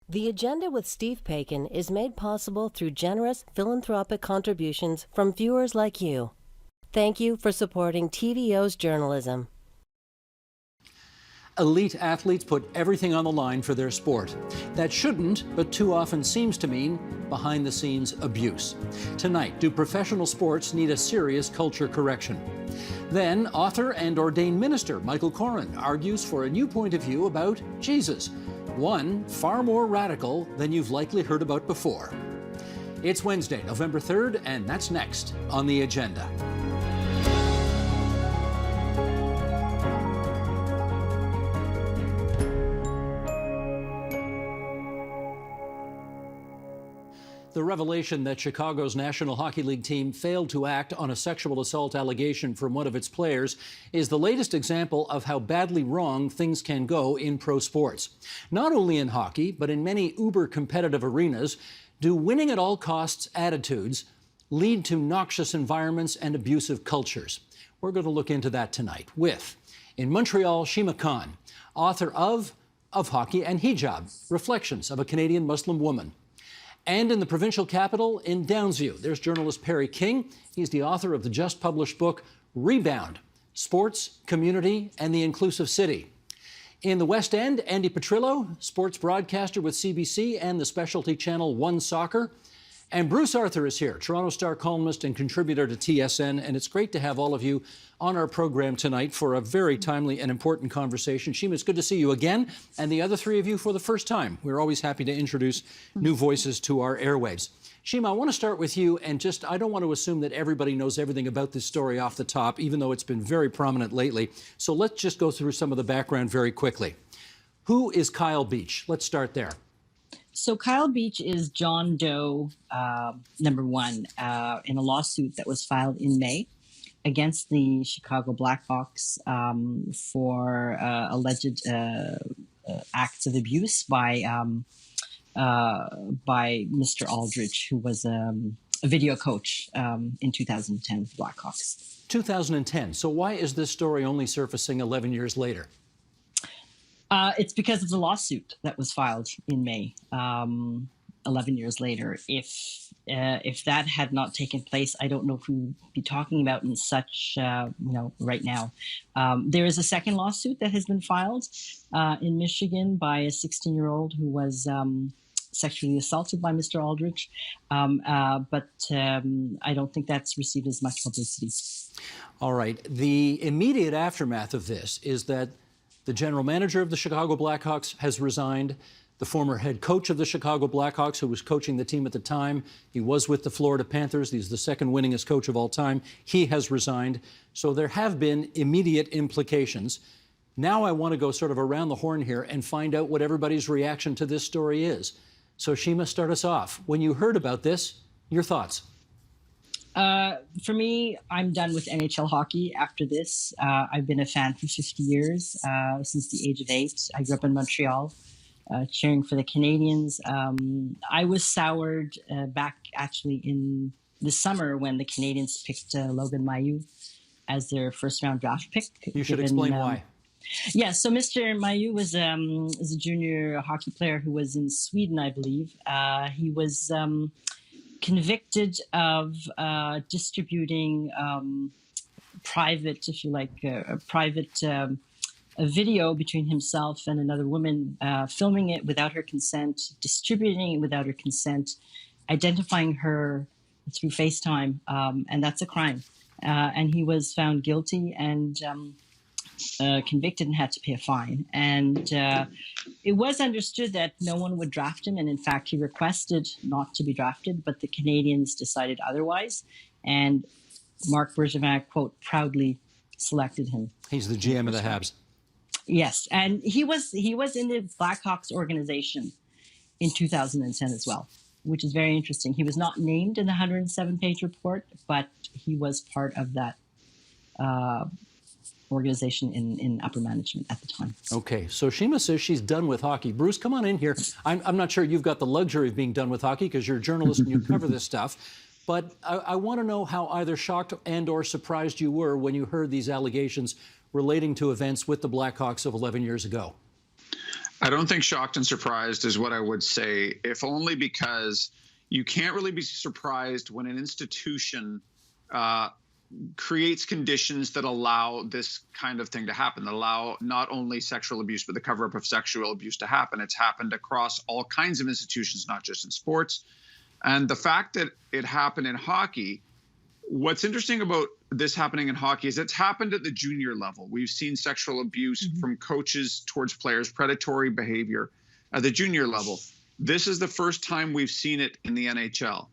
The Agenda with Steve Paikin is made possible through generous philanthropic contributions from viewers like you. Thank you for supporting TVO's journalism. Elite athletes put everything on the line for their sport. That shouldn't, but too often seems to mean behind-the-scenes abuse. Tonight, do professional sports need a serious culture correction? Then, author and ordained minister Michael Coren argues for a new point of view about Jesus, one far more radical than you've likely heard about before. It's Wednesday, November 3rd, and that's next on The Agenda. The revelation that Chicago's National Hockey League team failed to act on a sexual assault allegation from one of its players is the latest example of how badly wrong things can go in pro sports. Not only in hockey, but in many uber-competitive arenas, do winning at all costs attitudes lead to noxious environments and abusive cultures. We're going to look into that tonight with, in Montreal, Shima Khan, author of Hockey and Hijab, Reflections of a Canadian Muslim Woman. And in the provincial capital, in Downsview, there's journalist Perry King. He's the author of the just-published book, Rebound, Sports, Community, and the Inclusive City. In the West End, Andy Petrillo, sports broadcaster with CBC and the specialty channel One Soccer. And Bruce Arthur is here, Toronto Star columnist and contributor to TSN, and it's great to have all of you on our program tonight for a very timely and important conversation. Shima, it's good to see you again, and the other three of you for the first time. We're always happy to introduce new voices to our airwaves. Shima, I want to start with you, and I don't want to assume that everybody knows everything about this story off the top, even though it's been very prominent lately. So let's just go through some of the background very quickly. Who is Kyle Beach? Let's start there. So Kyle Beach is John Doe number one in a lawsuit that was filed in May against the Chicago Blackhawks for alleged acts of abuse by Mr. Aldridge, who was a video coach in 2010 for Blackhawks. 2010. So why is this story only surfacing 11 years later? It's because of the lawsuit that was filed in May, 11 years later. If that had not taken place, I don't know if we'd be talking about in such, right now. There is a second lawsuit that has been filed in Michigan by a 16-year-old who was sexually assaulted by Mr. Aldridge, but I don't think that's received as much publicity. All right. The immediate aftermath of this is that the general manager of the Chicago Blackhawks has resigned. The former head coach of the Chicago Blackhawks, who was coaching the team at the time, he was with the Florida Panthers. He's the second winningest coach of all time. He has resigned. So there have been immediate implications. Now I want to go sort of around the horn here and find out what everybody's reaction to this story is. So Shima, start us off. When you heard about this, your thoughts? For me, I'm done with NHL hockey after this. I've been a fan for 50 years, since the age of 8. I grew up in Montreal, cheering for the Canadians. I was soured back actually in the summer when the Canadians picked Logan Mailloux as their first-round draft pick. You should explain why. Yeah, so Mr. Mailloux was a junior hockey player who was in Sweden, I believe. He was convicted of distributing private, if you like, a video between himself and another woman, filming it without her consent, distributing it without her consent, identifying her through FaceTime, and that's a crime. And he was found guilty and convicted and had to pay a fine. And it was understood that no one would draft him. And in fact, he requested not to be drafted, but the Canadians decided otherwise. And Marc Bergevin, quote, proudly selected him. He's the GM of the Habs. Yes. And he was in the Blackhawks organization in 2010 as well, which is very interesting. He was not named in the 107-page report, but he was part of that organization in upper management at the time. Okay, so Shima says she's done with hockey. Bruce, come on in here. I'm not sure you've got the luxury of being done with hockey because you're a journalist and you cover this stuff. But I want to know how either shocked and or surprised you were when you heard these allegations relating to events with the Blackhawks of 11 years ago. I don't think shocked and surprised is what I would say, if only because you can't really be surprised when an institution creates conditions that allow this kind of thing to happen, that allow not only sexual abuse, but the cover up of sexual abuse to happen. It's happened across all kinds of institutions, not just in sports. And the fact that it happened in hockey, what's interesting about this happening in hockey is it's happened at the junior level. We've seen sexual abuse from coaches towards players, predatory behavior at the junior level. This is the first time we've seen it in the NHL.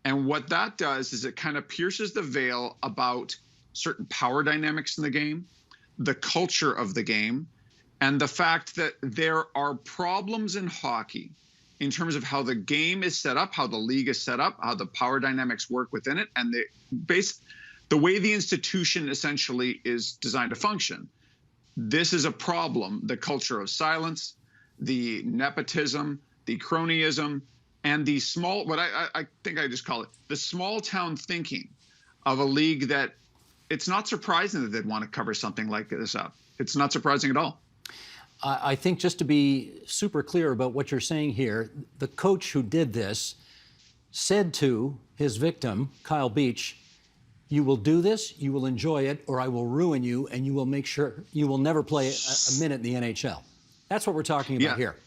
And what that does is it kind of pierces the veil about certain power dynamics in the game, the culture of the game, and the fact that there are problems in hockey in terms of how the game is set up, how the league is set up, how the power dynamics work within it, and the way the institution essentially is designed to function. This is a problem: the culture of silence, the nepotism, the cronyism, and the small, what I think I just call it, the small town thinking of a league that it's not surprising that they'd want to cover something like this up. It's not surprising at all. I think, just to be super clear about what you're saying here, the coach who did this said to his victim, Kyle Beach, "You will do this, you will enjoy it, or I will ruin you, and you will make sure you will never play a minute in the NHL." That's what we're talking about here.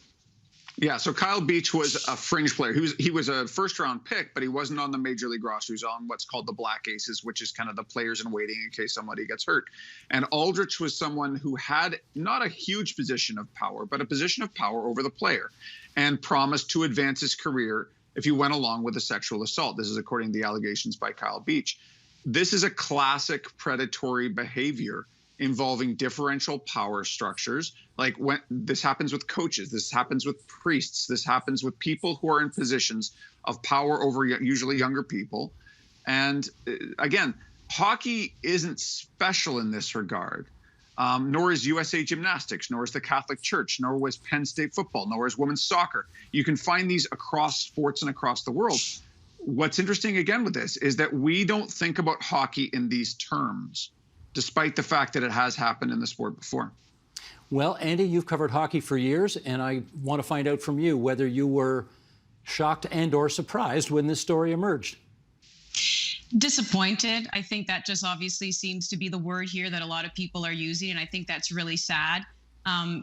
Yeah, so Kyle Beach was a fringe player. He was a first-round pick, but he wasn't on the major league roster. He was on what's called the Black Aces, which is kind of the players in waiting in case somebody gets hurt. And Aldrich was someone who had not a huge position of power, but a position of power over the player, and promised to advance his career if he went along with a sexual assault. This is according to the allegations by Kyle Beach. This is a classic predatory behavior involving differential power structures. Like, when this happens with coaches, this happens with priests, this happens with people who are in positions of power over usually younger people. And again, hockey isn't special in this regard, nor is USA Gymnastics, nor is the Catholic Church, nor was Penn State football, nor is women's soccer. You can find these across sports and across the world. What's interesting again with this is that we don't think about hockey in these terms, despite the fact that it has happened in the sport before. Well, Andy, you've covered hockey for years, and I want to find out from you whether you were shocked and or surprised when this story emerged. Disappointed. I think that just obviously seems to be the word here that a lot of people are using, and I think that's really sad,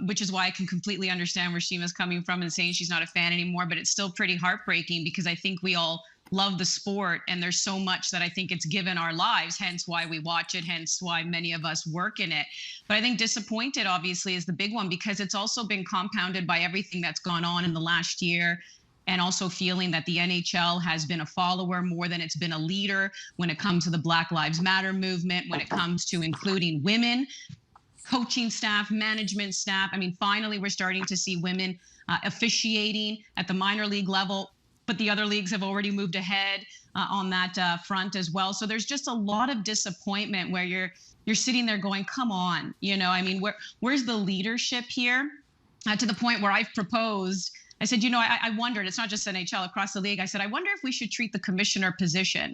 which is why I can completely understand where Shima's coming from and saying she's not a fan anymore, but it's still pretty heartbreaking because I think we all love the sport, and there's so much that I think it's given our lives, hence why we watch it, hence why many of us work in it. But I think disappointed obviously is the big one, because it's also been compounded by everything that's gone on in the last year, and also feeling that the NHL has been a follower more than it's been a leader when it comes to the Black Lives Matter movement, when it comes to including women, coaching staff, management staff. I mean, finally, we're starting to see women officiating at the minor league level, but the other leagues have already moved ahead on that front as well. So there's just a lot of disappointment where you're sitting there going, come on, you know, I mean, where's the leadership here? To the point where I've proposed, I said, you know, I wondered, it's not just NHL, across the league. I said, I wonder if we should treat the commissioner position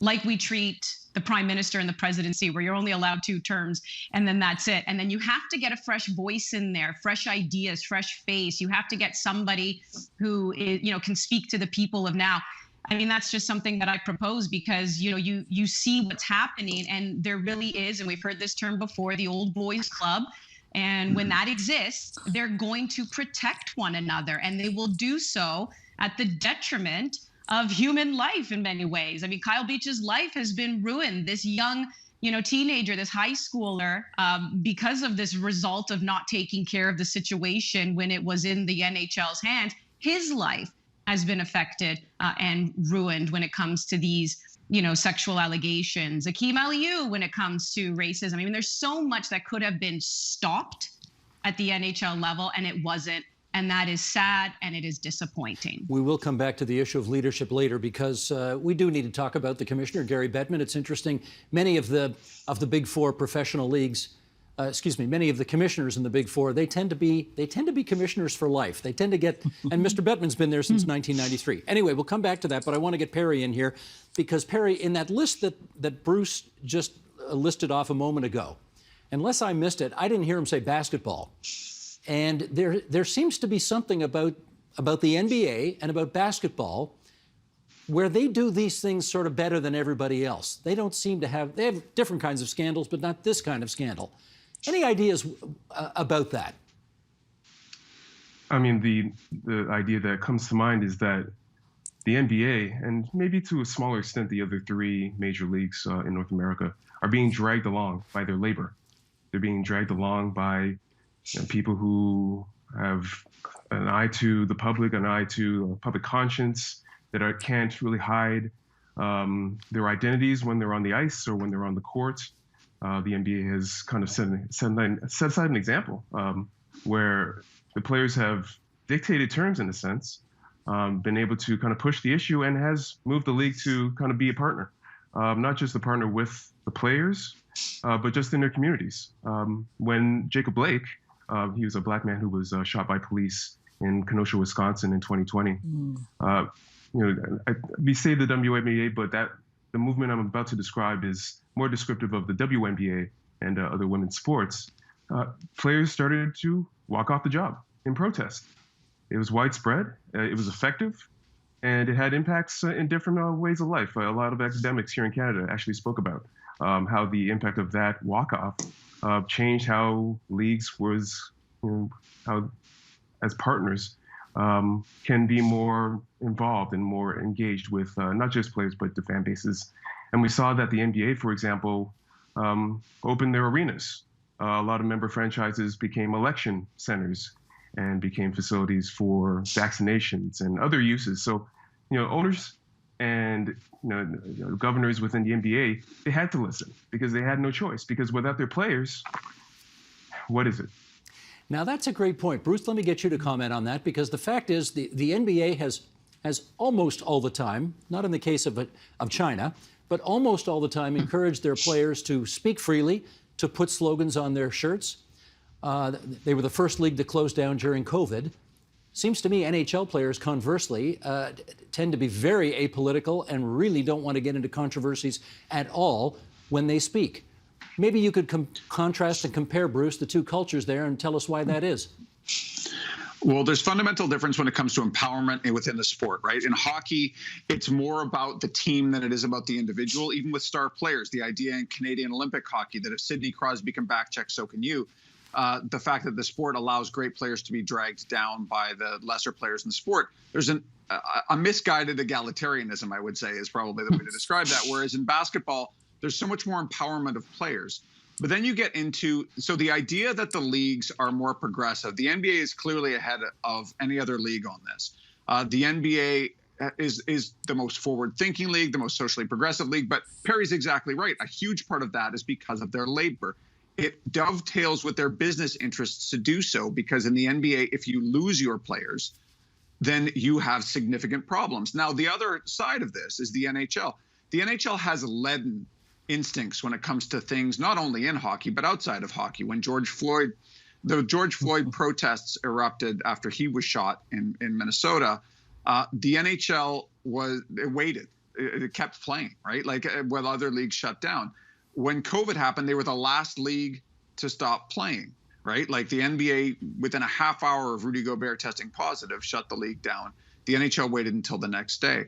like we treat the prime minister and the presidency, where you're only allowed 2 terms and then that's it. And then you have to get a fresh voice in there, fresh ideas, fresh face. You have to get somebody who is, you know, can speak to the people of now. I mean, that's just something that I propose because, you know, you see what's happening, and there really is, and we've heard this term before, the old boys club. And when that exists, they're going to protect one another, and they will do so at the detriment of human life in many ways. I mean, Kyle Beach's life has been ruined. This young, you know, teenager, this high schooler, because of this result of not taking care of the situation when it was in the NHL's hands, his life has been affected and ruined when it comes to these, you know, sexual allegations. Akeem Aliyu when it comes to racism. I mean, there's so much that could have been stopped at the NHL level, and it wasn't. And that is sad, and it is disappointing. We will come back to the issue of leadership later, because we do need to talk about the commissioner, Gary Bettman. It's interesting. Many of the Big Four professional leagues, many of the commissioners in the Big Four, they tend to be commissioners for life. They tend to get, and Mr. Bettman's been there since 1993. Anyway, we'll come back to that, but I want to get Perry in here, because Perry, in that list that Bruce just listed off a moment ago, unless I missed it, I didn't hear him say basketball. And there seems to be something about the NBA and about basketball where they do these things sort of better than everybody else. They don't seem to have, they have different kinds of scandals, but not this kind of scandal. Any ideas about that? I mean, the idea that comes to mind is that the NBA, and maybe to a smaller extent the other three major leagues in North America, are being dragged along by their labor. They're being dragged along by people who have an eye to the public, an eye to public conscience, that can't really hide their identities when they're on the ice or when they're on the court. The NBA has kind of set aside an example where the players have dictated terms, in a sense, been able to kind of push the issue, and has moved the league to kind of be a partner, not just a partner with the players, but just in their communities. When Jacob Blake, he was a black man who was shot by police in Kenosha, Wisconsin in 2020. We say the WNBA, but the movement I'm about to describe is more descriptive of the WNBA and other women's sports. Players started to walk off the job in protest. It was widespread, it was effective, and it had impacts in different ways of life. A lot of academics here in Canada actually spoke about how the impact of that walk-off changed how leagues how as partners can be more involved and more engaged with not just players, but the fan bases. And we saw that the NBA, for example, opened their arenas. A lot of member franchises became election centers and became facilities for vaccinations and other uses. So, owners and governors within the NBA, they had to listen because they had no choice. Because without their players, what is it? Now, that's a great point. Bruce, let me get you to comment on that, because the fact is the NBA has almost all the time, not in the case of China, but almost all the time encouraged their players to speak freely, to put slogans on their shirts. They were the first league to close down during COVID. Seems to me NHL players, conversely, tend to be very apolitical and really don't want to get into controversies at all when they speak. Maybe you could contrast and compare, Bruce, the two cultures there and tell us why that is. Well, there's fundamental difference when it comes to empowerment within the sport, right? In hockey, it's more about the team than it is about the individual, even with star players. The idea in Canadian Olympic hockey that if Sidney Crosby can back check, so can you. The fact that the sport allows great players to be dragged down by the lesser players in the sport. There's a misguided egalitarianism, I would say, is probably the way to describe that. Whereas in basketball, there's so much more empowerment of players. But then you get into, so the idea that the leagues are more progressive, the NBA is clearly ahead of any other league on this. The NBA is the most forward-thinking league, the most socially progressive league, but Perry's exactly right. A huge part of that is because of their labor. It dovetails with their business interests to do so, because in the NBA, if you lose your players, then you have significant problems. Now, the other side of this is the NHL. The NHL has leaden instincts when it comes to things not only in hockey but outside of hockey. When the George Floyd protests erupted after he was shot in Minnesota, the NHL waited. It kept playing, right? Like while other leagues shut down. When COVID happened, they were the last league to stop playing, right? Like the NBA, within a half hour of Rudy Gobert testing positive, shut the league down. The NHL waited until the next day.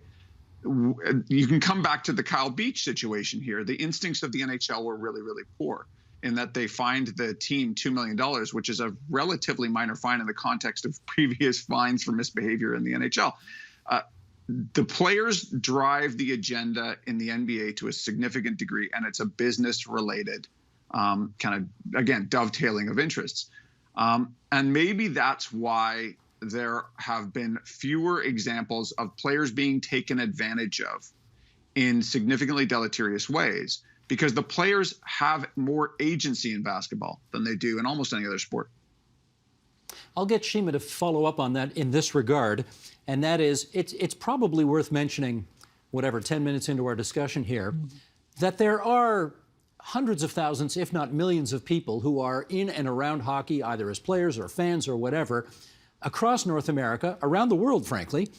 You can come back to the Kyle Beach situation here. The instincts of the NHL were really, really poor in that they fined the team $2 million, which is a relatively minor fine in the context of previous fines for misbehavior in the NHL. The players drive the agenda in the NBA to a significant degree, and it's a business-related kind of, again, dovetailing of interests. And maybe that's why there have been fewer examples of players being taken advantage of in significantly deleterious ways, because the players have more agency in basketball than they do in almost any other sport. I'll get Shima to follow up on that in this regard, and that is, it's probably worth mentioning, 10 minutes into our discussion here, that there are hundreds of thousands, if not millions of people who are in and around hockey, either as players or fans or whatever, across North America, around the world, frankly,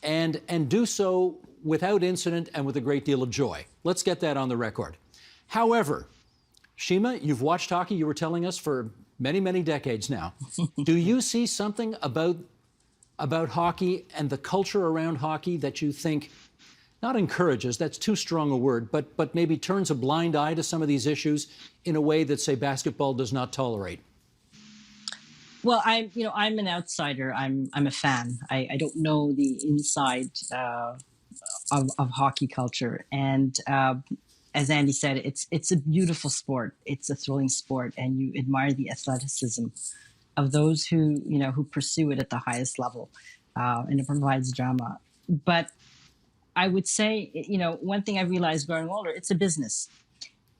and do so without incident and with a great deal of joy. Let's get that on the record. However, Shima, you've watched hockey, you were telling us, for many, many decades now. Do you see something about hockey and the culture around hockey that you think not encourages, that's too strong a word, but maybe turns a blind eye to some of these issues in a way that, say, basketball does not tolerate? Well, I'm an outsider. I'm a fan. I don't know the inside of hockey culture. And as Andy said, it's a beautiful sport. It's a thrilling sport, and you admire the athleticism of those who pursue it at the highest level, and it provides drama. But I would say, one thing I realized growing older, it's a business.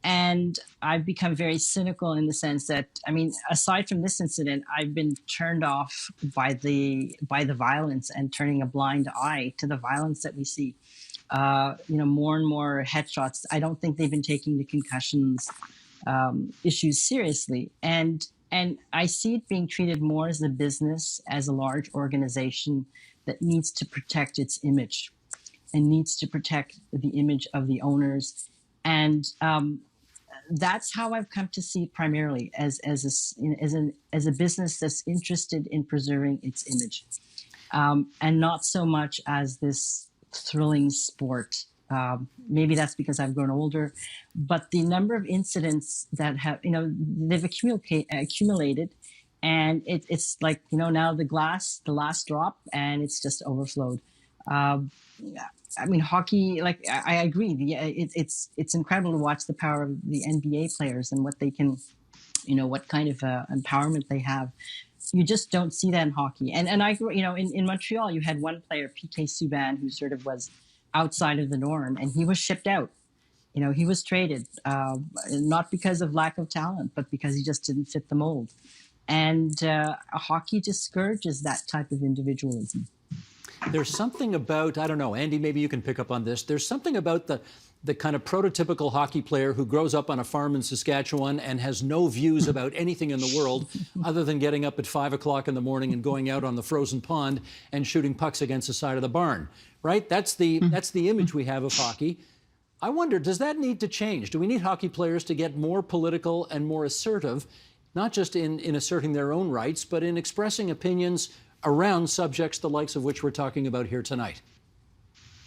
And I've become very cynical in the sense that, aside from this incident, I've been turned off by the violence and turning a blind eye to the violence that we see. More and more headshots. I don't think they've been taking the concussions issues seriously. And I see it being treated more as a business, as a large organization that needs to protect its image and needs to protect the image of the owners. And that's how I've come to see it primarily, as a business that's interested in preserving its image, and not so much as this thrilling sport. Maybe that's because I've grown older, but the number of incidents that have, they've accumulated, and it's like, now the last drop, and it's just overflowed. Hockey, like I agree. It's incredible to watch the power of the NBA players and what they can, what kind of empowerment they have. You just don't see that in hockey. And I grew, in Montreal, you had one player, PK Subban, who sort of was outside of the norm, and he was shipped out. He was traded, not because of lack of talent, but because he just didn't fit the mold. And hockey discourages that type of individualism. There's something about, I don't know, Andy, maybe you can pick up on this. There's something about the kind of prototypical hockey player who grows up on a farm in Saskatchewan and has no views about anything in the world other than getting up at 5 o'clock in the morning and going out on the frozen pond and shooting pucks against the side of the barn, right? That's the image we have of hockey. I wonder, does that need to change? Do we need hockey players to get more political and more assertive, not just in asserting their own rights, but in expressing opinions around subjects the likes of which we're talking about here tonight?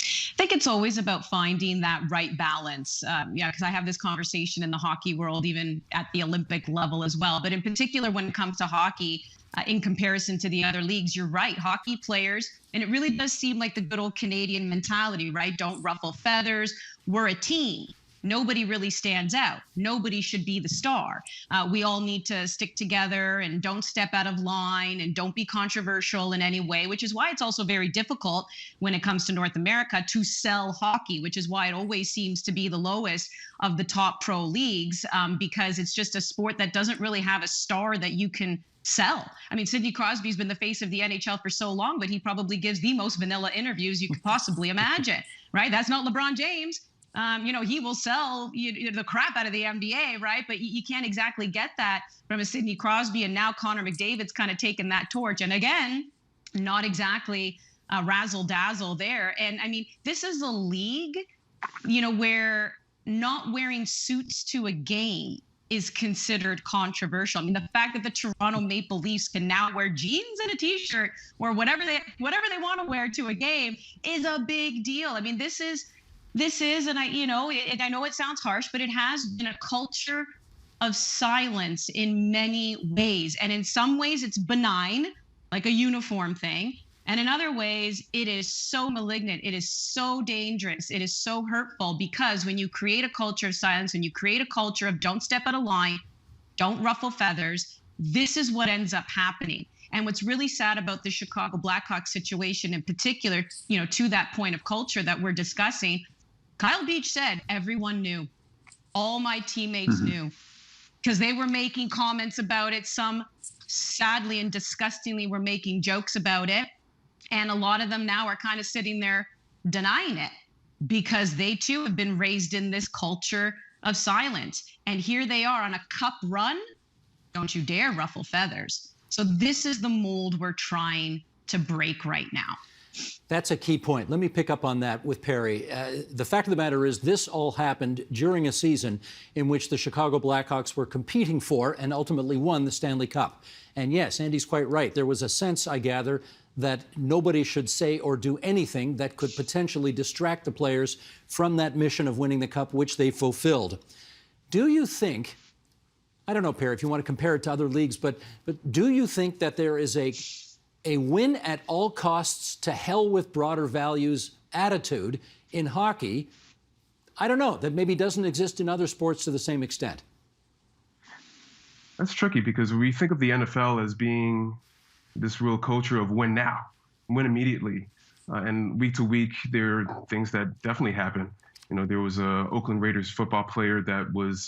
I think it's always about finding that right balance. Because I have this conversation in the hockey world, even at the Olympic level as well. But in particular, when it comes to hockey, in comparison to the other leagues, you're right. Hockey players, and it really does seem like the good old Canadian mentality, right? Don't ruffle feathers. We're a team. Nobody really stands out. Nobody should be the star. We all need to stick together and don't step out of line and don't be controversial in any way, which is why it's also very difficult when it comes to North America to sell hockey, which is why it always seems to be the lowest of the top pro leagues, because it's just a sport that doesn't really have a star that you can sell. Sidney Crosby's been the face of the NHL for so long, but he probably gives the most vanilla interviews you could possibly imagine, right? That's not LeBron James. He will sell the crap out of the NBA, right? But you can't exactly get that from a Sidney Crosby. And now Connor McDavid's kind of taken that torch. And again, not exactly razzle dazzle there. And this is a league, where not wearing suits to a game is considered controversial. The fact that the Toronto Maple Leafs can now wear jeans and a t-shirt or whatever they want to wear to a game is a big deal. This is, and I know it sounds harsh, but it has been a culture of silence in many ways. And in some ways it's benign, like a uniform thing. And in other ways, it is so malignant. It is so dangerous. It is so hurtful, because when you create a culture of silence, when you create a culture of don't step out of line, don't ruffle feathers, this is what ends up happening. And what's really sad about the Chicago Blackhawks situation in particular, to that point of culture that we're discussing, Kyle Beach said, everyone knew. All my teammates knew, because they were making comments about it. Some sadly and disgustingly were making jokes about it. And a lot of them now are kind of sitting there denying it, because they too have been raised in this culture of silence. And here they are on a cup run. Don't you dare ruffle feathers. So this is the mold we're trying to break right now. That's a key point. Let me pick up on that with Perry. The fact of the matter is this all happened during a season in which the Chicago Blackhawks were competing for and ultimately won the Stanley Cup. And yes, Andy's quite right. There was a sense, I gather, that nobody should say or do anything that could potentially distract the players from that mission of winning the cup, which they fulfilled. Do you think, I don't know, Perry, if you want to compare it to other leagues, but do you think that there is a win at all costs, to hell with broader values attitude in hockey, I don't know, that maybe doesn't exist in other sports to the same extent? That's tricky because we think of the NFL as being this real culture of win now, win immediately. And week to week, there are things that definitely happen. You know, there was a Oakland Raiders football player that was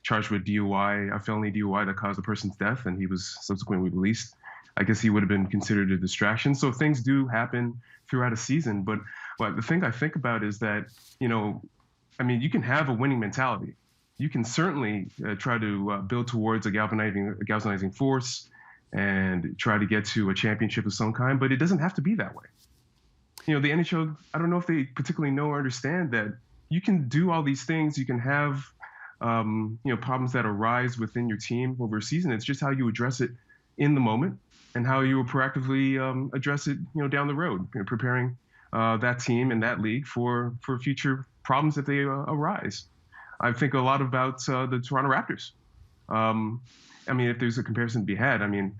charged with DUI, a felony DUI that caused a person's death, and he was subsequently released. I guess he would have been considered a distraction. So things do happen throughout a season. But the thing I think about is that, you know, I mean, you can have a winning mentality. You can certainly try to build towards a galvanizing force and try to get to a championship of some kind, but it doesn't have to be that way. You know, the NHL, I don't know if they particularly know or understand that you can do all these things. You can have, you know, problems that arise within your team over a season. It's just how you address it in the moment and how you will proactively address it, you know, down the road, you know, preparing that team and that league for future problems if they arise. I think a lot about the Toronto Raptors. I mean, if there's a comparison to be had, I mean,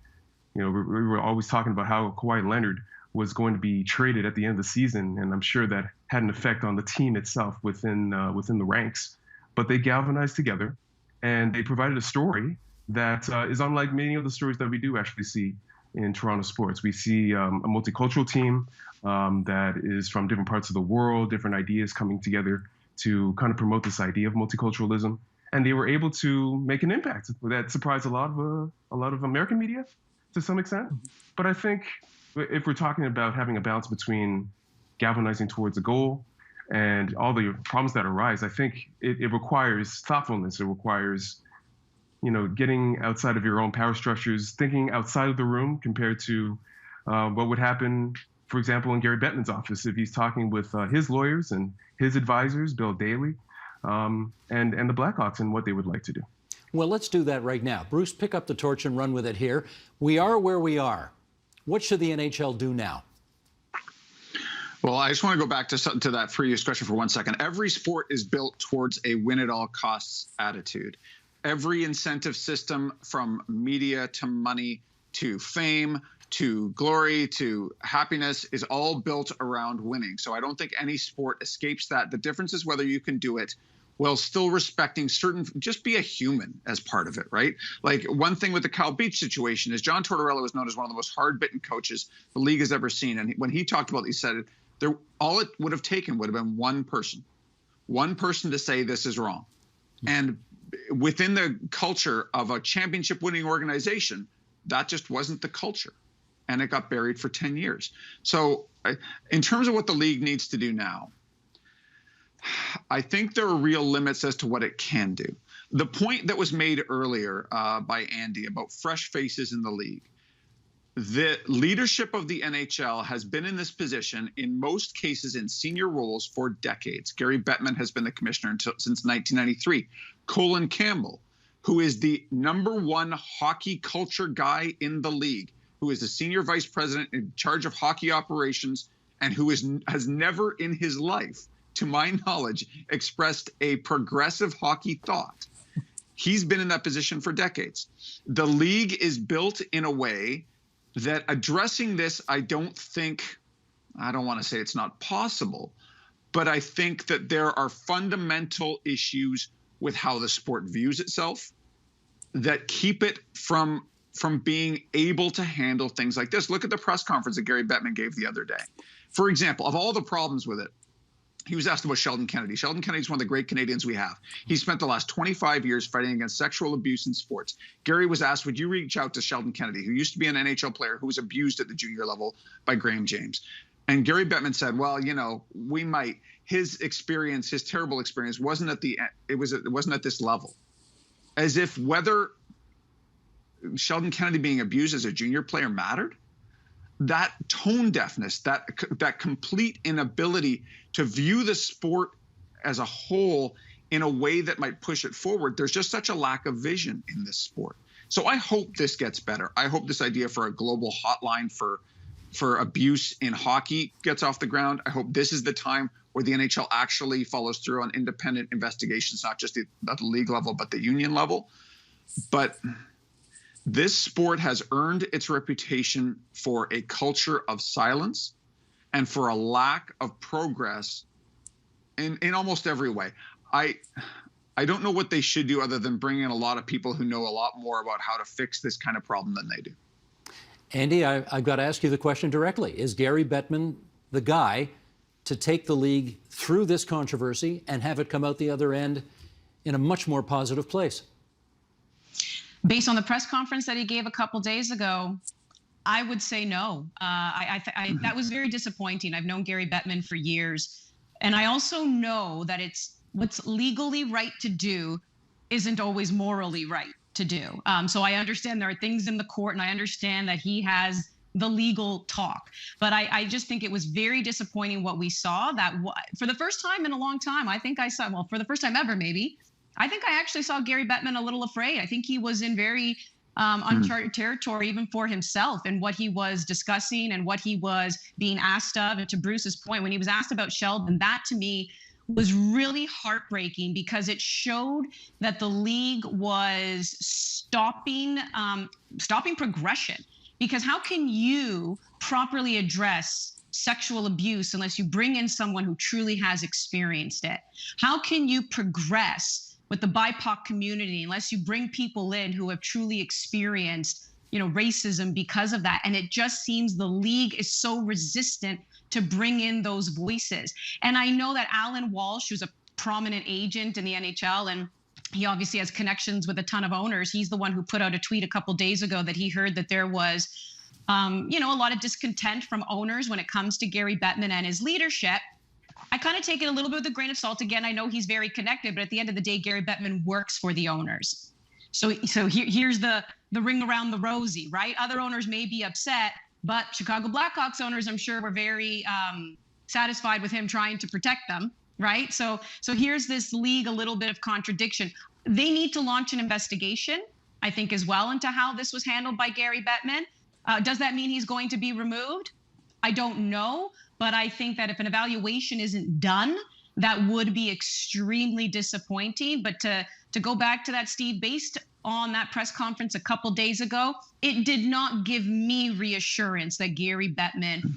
you know, we were always talking about how Kawhi Leonard was going to be traded at the end of the season, and I'm sure that had an effect on the team itself within the ranks. But they galvanized together, and they provided a story that is unlike many of the stories that we do actually see in Toronto sports. We see a multicultural team that is from different parts of the world, different ideas coming together to kind of promote this idea of multiculturalism. And they were able to make an impact that surprised a lot of American media to some extent. But I think if we're talking about having a balance between galvanizing towards a goal and all the problems that arise, I think it requires thoughtfulness. It requires, you know, getting outside of your own power structures, thinking outside of the room compared to what would happen, for example, in Gary Bettman's office if he's talking with his lawyers and his advisors, Bill Daley, and the Blackhawks and what they would like to do. Well, let's do that right now. Bruce, pick up the torch and run with it here. We are where we are. What should the NHL do now? Well, I just want to go back to that previous question for 1 second. Every sport is built towards a win-at-all-costs attitude. Every incentive system, from media to money to fame to glory to happiness, is all built around winning. So I don't think any sport escapes that. The difference is whether you can do it while still respecting just be a human as part of it, right? Like, one thing with the Kyle Beach situation is John Tortorella is known as one of the most hard-bitten coaches the league has ever seen. And when he talked about it, he said all it would have taken would have been one person to say this is wrong. And within the culture of a championship winning organization, that just wasn't the culture. And it got buried for 10 years. So in terms of what the league needs to do now, I think there are real limits as to what it can do. The point that was made earlier by Andy about fresh faces in the league, the leadership of the NHL has been in this position in most cases in senior roles for decades. Gary Bettman has been the commissioner since 1993. Colin Campbell, who is the #1 hockey culture guy in the league, who is the senior vice president in charge of hockey operations, and who has never in his life, to my knowledge, expressed a progressive hockey thought. He's been in that position for decades. The league is built in a way that addressing this, I don't want to say it's not possible, but I think that there are fundamental issues with how the sport views itself that keep it from being able to handle things like this. Look at the press conference that Gary Bettman gave the other day. For example, of all the problems with it, he was asked about Sheldon Kennedy. Sheldon Kennedy is one of the great Canadians we have. He spent the last 25 years fighting against sexual abuse in sports. Gary was asked, would you reach out to Sheldon Kennedy, who used to be an NHL player who was abused at the junior level by Graham James? And Gary Bettman said, well, you know, we might. His experience, his terrible experience, wasn't at this level. As if whether Sheldon Kennedy being abused as a junior player mattered. that tone deafness, that complete inability to view the sport as a whole in a way that might push it forward. There's just such a lack of vision in this sport. So I hope this gets better. I hope this idea for a global hotline for abuse in hockey gets off the ground. I hope this is the time where the NHL actually follows through on independent investigations, not just at the league level, but the union level. But this sport has earned its reputation for a culture of silence and for a lack of progress in almost every way. I don't know what they should do other than bring in a lot of people who know a lot more about how to fix this kind of problem than they do. Andy, I've got to ask you the question directly. Is Gary Bettman the guy to take the league through this controversy and have it come out the other end in a much more positive place? Based on the press conference that he gave a couple days ago, I would say no. That was very disappointing. I've known Gary Bettman for years. And I also know that what's legally right to do isn't always morally right to do. So I understand there are things in the court, and I understand that he has the legal talk. But I just think it was very disappointing what we saw, that for the first time in a long time, I think I saw, well, for the first time ever, maybe, I think I actually saw Gary Bettman a little afraid. I think he was in very uncharted territory, even for himself, and what he was discussing and what he was being asked of. And to Bruce's point, when he was asked about Sheldon, that to me was really heartbreaking, because it showed that the league was stopping progression. Because how can you properly address sexual abuse unless you bring in someone who truly has experienced it? How can you progress with the BIPOC community unless you bring people in who have truly experienced, racism because of that? And it just seems the league is so resistant to bring in those voices. And I know that Alan Walsh, who's a prominent agent in the NHL, and he obviously has connections with a ton of owners. He's the one who put out a tweet a couple days ago that he heard that there was, a lot of discontent from owners when it comes to Gary Bettman and his leadership. I kind of take it a little bit with a grain of salt. Again, I know he's very connected, but at the end of the day, Gary Bettman works for the owners. So here's the ring around the rosy, right? Other owners may be upset, but Chicago Blackhawks owners, I'm sure, were very satisfied with him trying to protect them, right? So here's this league, a little bit of contradiction. They need to launch an investigation, I think, as well, into how this was handled by Gary Bettman. Does that mean he's going to be removed? I don't know, but I think that if an evaluation isn't done, that would be extremely disappointing. But to go back to that, Steve, based on that press conference a couple days ago, it did not give me reassurance that Gary Bettman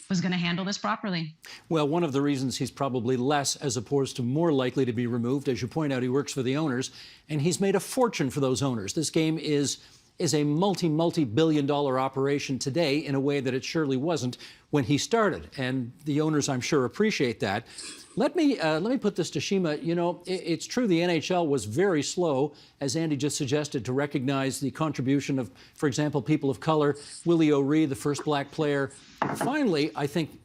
was going to handle this properly. Well, one of the reasons he's probably less as opposed to more likely to be removed, as you point out, he works for the owners, and he's made a fortune for those owners. This game is a multi-billion-dollar operation today in a way that it surely wasn't when he started, and the owners, I'm sure, appreciate that. Let me put this to Shima. It's true the NHL was very slow, as Andy just suggested, to recognize the contribution of, for example, people of color. Willie O'Ree, the first black player, finally, I think,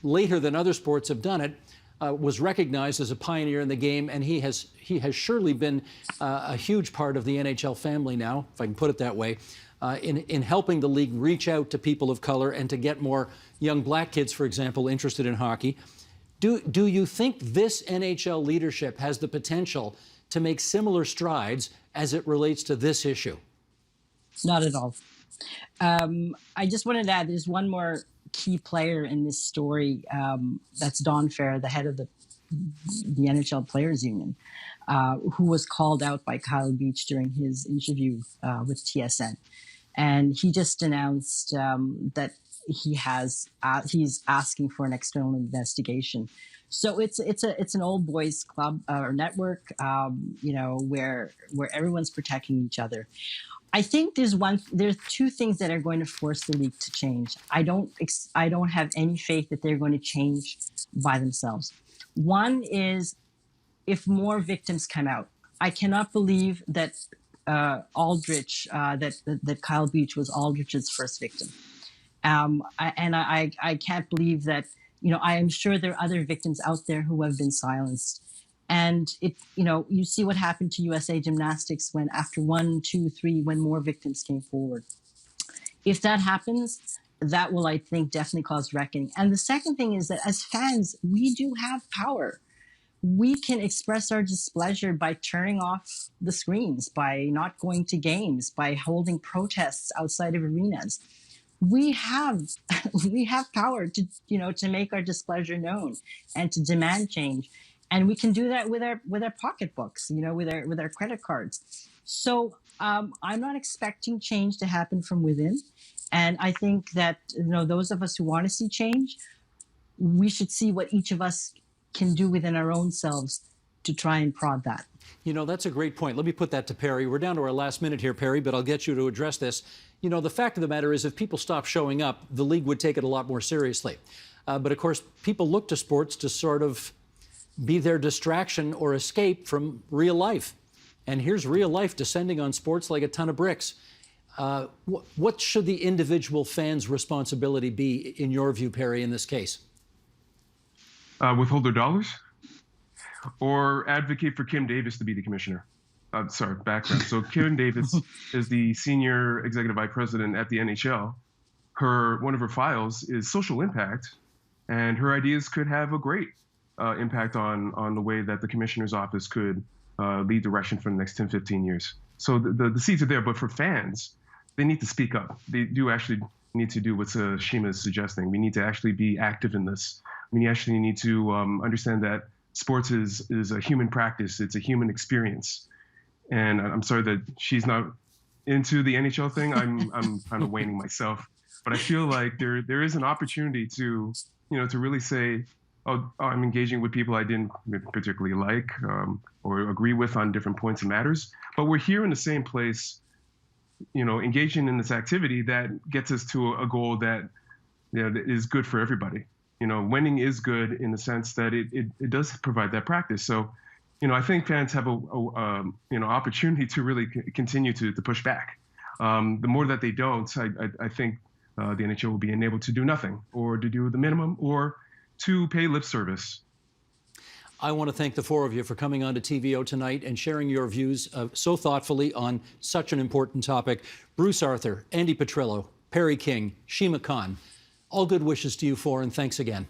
later than other sports have done it, was recognized as a pioneer in the game, and he has surely been a huge part of the NHL family now, if I can put it that way, in helping the league reach out to people of color and to get more young black kids, for example, interested in hockey. Do you think this NHL leadership has the potential to make similar strides as it relates to this issue? Not at all. I just wanted to add, there's one more key player in this story. That's Don Fair, the head of the NHL Players Union, who was called out by Kyle Beach during his interview with TSN. And he just announced that he's asking for an external investigation. So it's an old boys club or network, where everyone's protecting each other. I think there's two things that are going to force the league to change. I don't have any faith that they're going to change by themselves. One is if more victims come out. I cannot believe that Aldrich, that Kyle Beach was Aldrich's first victim. I can't believe that, I am sure there are other victims out there who have been silenced. And you see what happened to USA Gymnastics when after 1, 2, 3, when more victims came forward. If that happens, that will, I think, definitely cause reckoning. And the second thing is that as fans, we do have power. We can express our displeasure by turning off the screens, by not going to games, by holding protests outside of arenas. We have we have power to, to make our displeasure known and to demand change, and we can do that with our pocketbooks, with our credit cards. So I'm not expecting change to happen from within, and I think that those of us who want to see change, we should see what each of us can do within our own selves to try and prod that. That's a great point. Let me put that to Perry. We're down to our last minute here, Perry, but I'll get you to address this. The fact of the matter is, if people stop showing up, the league would take it a lot more seriously. But of course, people look to sports to sort of be their distraction or escape from real life. And here's real life descending on sports like a ton of bricks. What should the individual fan's responsibility be, in your view, Perry, in this case? Withhold their dollars? Or advocate for Kim Davis to be the commissioner? Background. So Kim Davis is the senior executive vice president at the NHL. One of her files is social impact, and her ideas could have a great impact on the way that the commissioner's office could lead direction for the next 10, 15 years. So the seeds are there, but for fans, they need to speak up. They do actually need to do what Shima is suggesting. We need to actually be active in this. We actually need to understand that sports is a human practice. It's a human experience. And I'm sorry that she's not into the NHL thing. I'm kind of waning myself, but I feel like there is an opportunity to really say, oh, I'm engaging with people I didn't particularly like or agree with on different points and matters, but we're here in the same place, engaging in this activity that gets us to a goal that that is good for everybody. Winning is good in the sense that it does provide that practice. So, I think fans have a opportunity to really continue to push back. The more that they don't, I think the NHL will be enabled to do nothing, or to do the minimum, or to pay lip service. I want to thank the four of you for coming on to TVO tonight and sharing your views so thoughtfully on such an important topic. Bruce Arthur, Andy Petrillo, Perry King, Shima Khan. All good wishes to you four, and thanks again.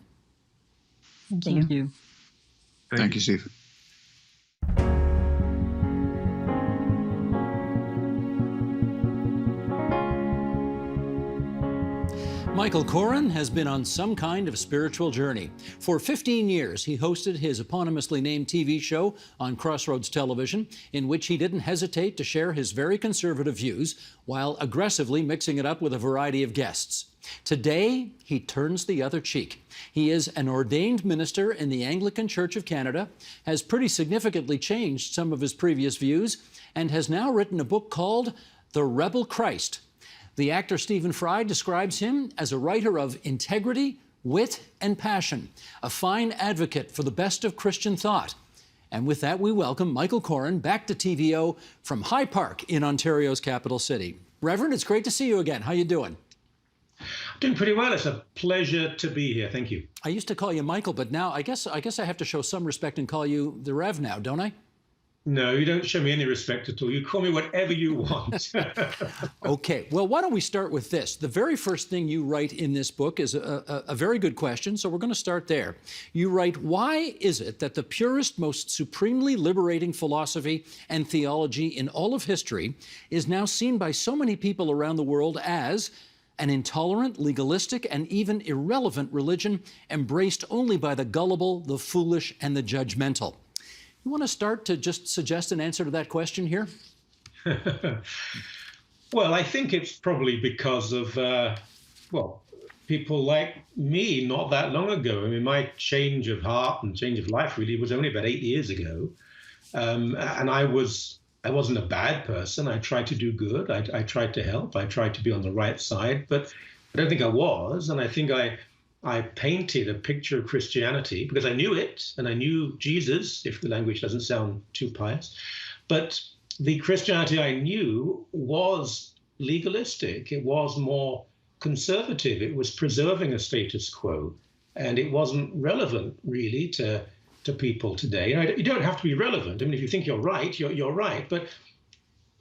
Thank you. Thank you, Steve. Michael Coren has been on some kind of spiritual journey. For 15 years, he hosted his eponymously named TV show on Crossroads Television, in which he didn't hesitate to share his very conservative views while aggressively mixing it up with a variety of guests. Today, he turns the other cheek. He is an ordained minister in the Anglican Church of Canada, has pretty significantly changed some of his previous views, and has now written a book called The Rebel Christ. The actor Stephen Fry describes him as a writer of integrity, wit, and passion, a fine advocate for the best of Christian thought. And with that, we welcome Michael Coren back to TVO from High Park in Ontario's capital city. Reverend, it's great to see you again. How you doing? Doing pretty well. It's a pleasure to be here. Thank you. I used to call you Michael, but now I guess I have to show some respect and call you the Rev now, don't I? No, you don't show me any respect at all. You call me whatever you want. Okay. Well, why don't we start with this? The very first thing you write in this book is a very good question, so we're going to start there. You write, why is it that the purest, most supremely liberating philosophy and theology in all of history is now seen by so many people around the world as an intolerant, legalistic, and even irrelevant religion embraced only by the gullible, the foolish, and the judgmental? You want to start to just suggest an answer to that question here? Well, I think it's probably because of, people like me not that long ago. I mean, my change of heart and change of life really was only about 8 years ago. And I wasn't a bad person. I tried to do good. I tried to help. I tried to be on the right side, but I don't think I was. And I think I painted a picture of Christianity because I knew it and I knew Jesus, if the language doesn't sound too pious. But the Christianity I knew was legalistic. It was more conservative. It was preserving a status quo. And it wasn't relevant, really, to people today. You don't have to be relevant. I mean, if you think you're right, you're right. But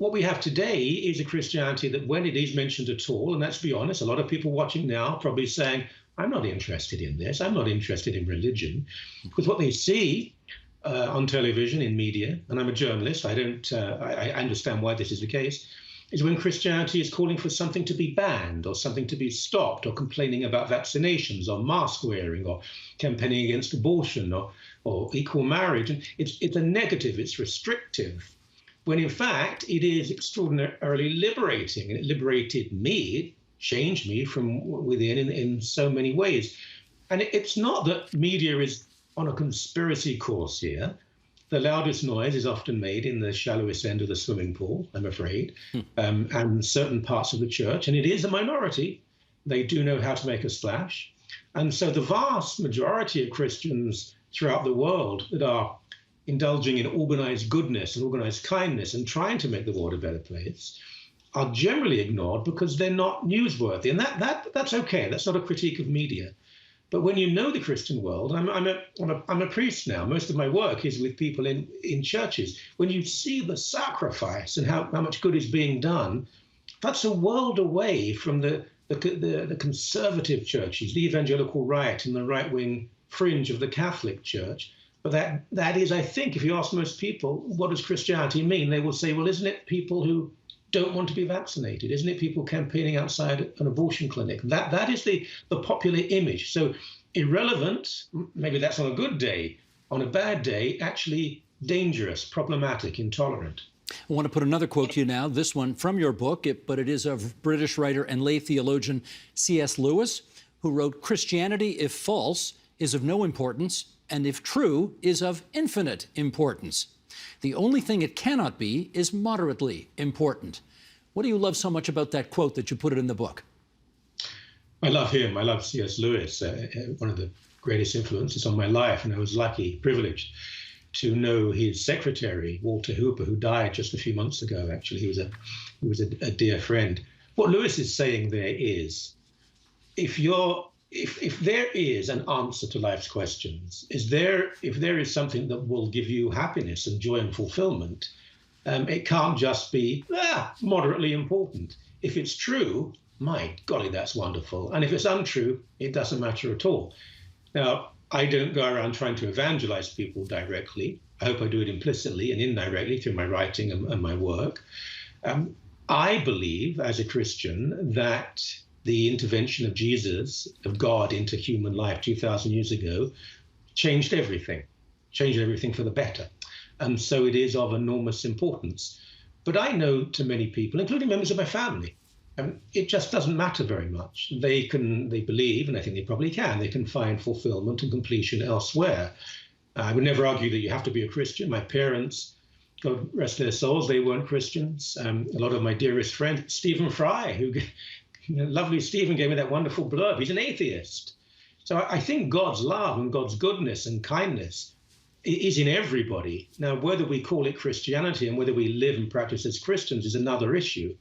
what we have today is a Christianity that when it is mentioned at all, and let's be honest, a lot of people watching now are probably saying, I'm not interested in this. I'm not interested in religion. Because what they see on television, in media, and I'm a journalist, I understand why this is the case, is when Christianity is calling for something to be banned or something to be stopped, or complaining about vaccinations or mask wearing or campaigning against abortion or equal marriage. And it's a negative, it's restrictive, when in fact it is extraordinarily liberating. And it liberated me, it changed me from within in so many ways. And it's not that media is on a conspiracy course here. The loudest noise is often made in the shallowest end of the swimming pool, I'm afraid, and certain parts of the church. And it is a minority. They do know how to make a splash. And so the vast majority of Christians throughout the world that are indulging in organized goodness and organized kindness and trying to make the world a better place are generally ignored because they're not newsworthy. And that's okay. That's not a critique of media. But when you know the Christian world, I'm a priest now. Most of my work is with people in churches. When you see the sacrifice and how much good is being done, that's a world away from the conservative churches, the evangelical right and the right-wing fringe of the Catholic Church. But that is, I think, if you ask most people, what does Christianity mean? They will say, well, isn't it people who don't want to be vaccinated? Isn't it people campaigning outside an abortion clinic? That is the popular image. So irrelevant, maybe that's on a good day. On a bad day, actually dangerous, problematic, intolerant. I want to put another quote to you now, this one from your book, but it is of British writer and lay theologian C.S. Lewis, who wrote, "Christianity, if false, is of no importance, and if true, is of infinite importance. The only thing it cannot be is moderately important." What do you love so much about that quote that you put it in the book? I love him. I love C.S. Lewis, one of the greatest influences on my life. And I was lucky, privileged to know his secretary, Walter Hooper, who died just a few months ago, actually. He was a dear friend. What Lewis is saying there is, if there is an answer to life's questions, if there is something that will give you happiness and joy and fulfillment, it can't just be moderately important. If it's true, my golly, that's wonderful. And if it's untrue, it doesn't matter at all. Now, I don't go around trying to evangelize people directly. I hope I do it implicitly and indirectly through my writing and my work. I believe, as a Christian, that the intervention of Jesus, of God into human life 2,000 years ago, changed everything for the better. And so it is of enormous importance. But I know to many people, including members of my family, it just doesn't matter very much. They believe, and I think they probably can, they can find fulfillment and completion elsewhere. I would never argue that you have to be a Christian. My parents, God rest their souls, they weren't Christians. A lot of my dearest friends, Stephen Fry, who lovely Stephen gave me that wonderful blurb. He's an atheist. So I think God's love and God's goodness and kindness is in everybody. Now, whether we call it Christianity and whether we live and practice as Christians is another issue.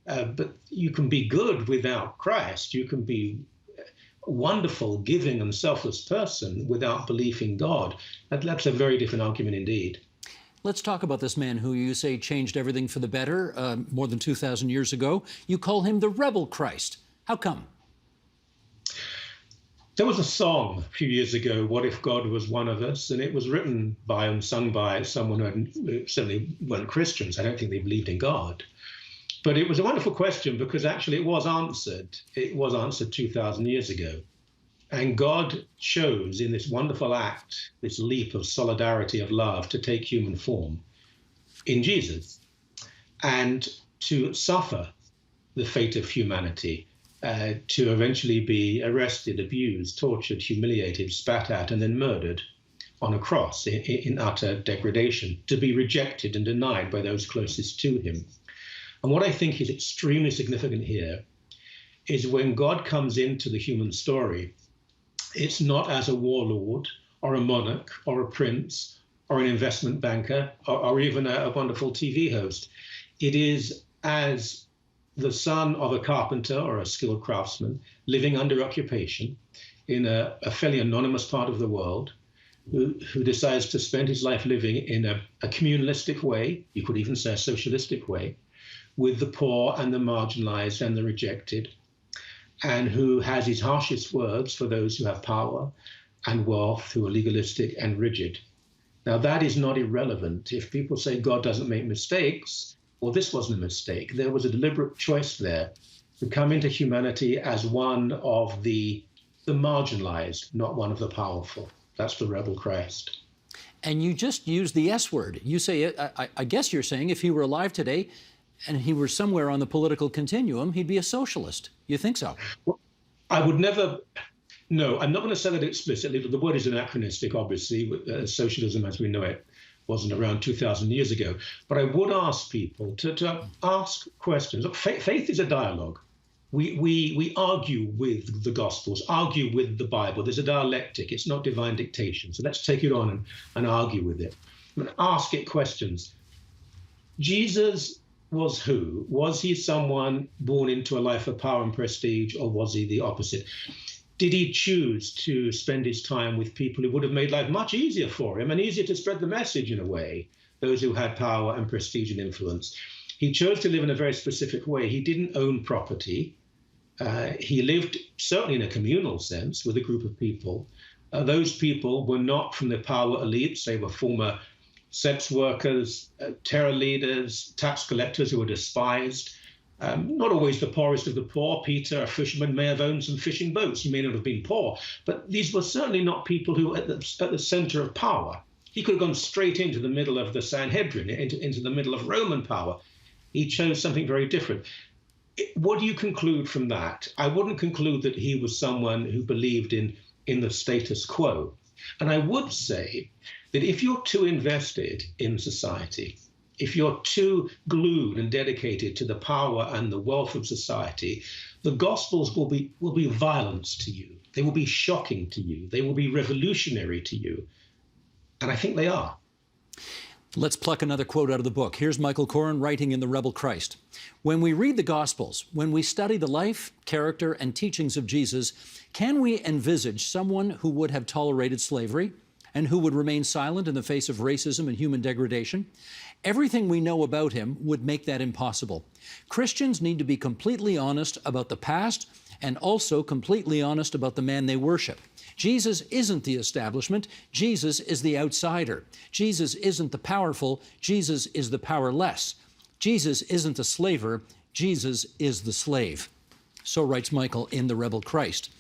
But you can be good without Christ. You can be a wonderful, giving and selfless person without belief in God. That's a very different argument indeed. Let's talk about this man who you say changed everything for the better more than 2,000 years ago. You call him the rebel Christ. How come? There was a song a few years ago, "What If God Was One of Us?" And it was written by and sung by someone who certainly weren't Christians. I don't think they believed in God. But it was a wonderful question because actually it was answered. It was answered 2,000 years ago. And God chose in this wonderful act, this leap of solidarity, of love, to take human form in Jesus and to suffer the fate of humanity, to eventually be arrested, abused, tortured, humiliated, spat at, and then murdered on a cross in utter degradation, to be rejected and denied by those closest to him. And what I think is extremely significant here is when God comes into the human story, it's not as a warlord or a monarch or a prince or an investment banker or even a wonderful TV host. It is as the son of a carpenter or a skilled craftsman living under occupation in a fairly anonymous part of the world, who decides to spend his life living in a communalistic way, you could even say a socialistic way, with the poor and the marginalized and the rejected, and who has his harshest words for those who have power and wealth, who are legalistic and rigid. Now, that is not irrelevant. If people say God doesn't make mistakes, well, this wasn't a mistake. There was a deliberate choice there to come into humanity as one of the marginalized, not one of the powerful. That's the rebel Christ. And you just used the S word. You say, I guess you're saying if he were alive today and he were somewhere on the political continuum, he'd be a socialist. You think so? Well, I would never, no, I'm not going to say that explicitly. The word is anachronistic, obviously. Socialism as we know it wasn't around 2,000 years ago. But I would ask people to ask questions. Look, faith is a dialogue. We argue with the Gospels, argue with the Bible. There's a dialectic. It's not divine dictation. So let's take it on and argue with it. And ask it questions. Jesus was who? Was he someone born into a life of power and prestige, or was he the opposite? Did he choose to spend his time with people who would have made life much easier for him and easier to spread the message in a way, those who had power and prestige and influence? He chose to live in a very specific way. He didn't own property. He lived certainly in a communal sense with a group of people. Those people were not from the power elites. They were former sex workers, terror leaders, tax collectors who were despised. Not always the poorest of the poor. Peter, a fisherman, may have owned some fishing boats. He may not have been poor. But these were certainly not people who were at the center of power. He could have gone straight into the middle of the Sanhedrin, into the middle of Roman power. He chose something very different. What do you conclude from that? I wouldn't conclude that he was someone who believed in the status quo. And I would say that if you're too invested in society, if you're too glued and dedicated to the power and the wealth of society, the Gospels will be violence to you. They will be shocking to you. They will be revolutionary to you. And I think they are. Let's pluck another quote out of the book. Here's Michael Coren writing in The Rebel Christ. When we read the Gospels, when we study the life, character, and teachings of Jesus, can we envisage someone who would have tolerated slavery and who would remain silent in the face of racism and human degradation? Everything we know about him would make that impossible. Christians need to be completely honest about the past and also completely honest about the man they worship. Jesus isn't the establishment. Jesus is the outsider. Jesus isn't the powerful. Jesus is the powerless. Jesus isn't a slaver. Jesus is the slave. So writes Michael in The Rebel Christ.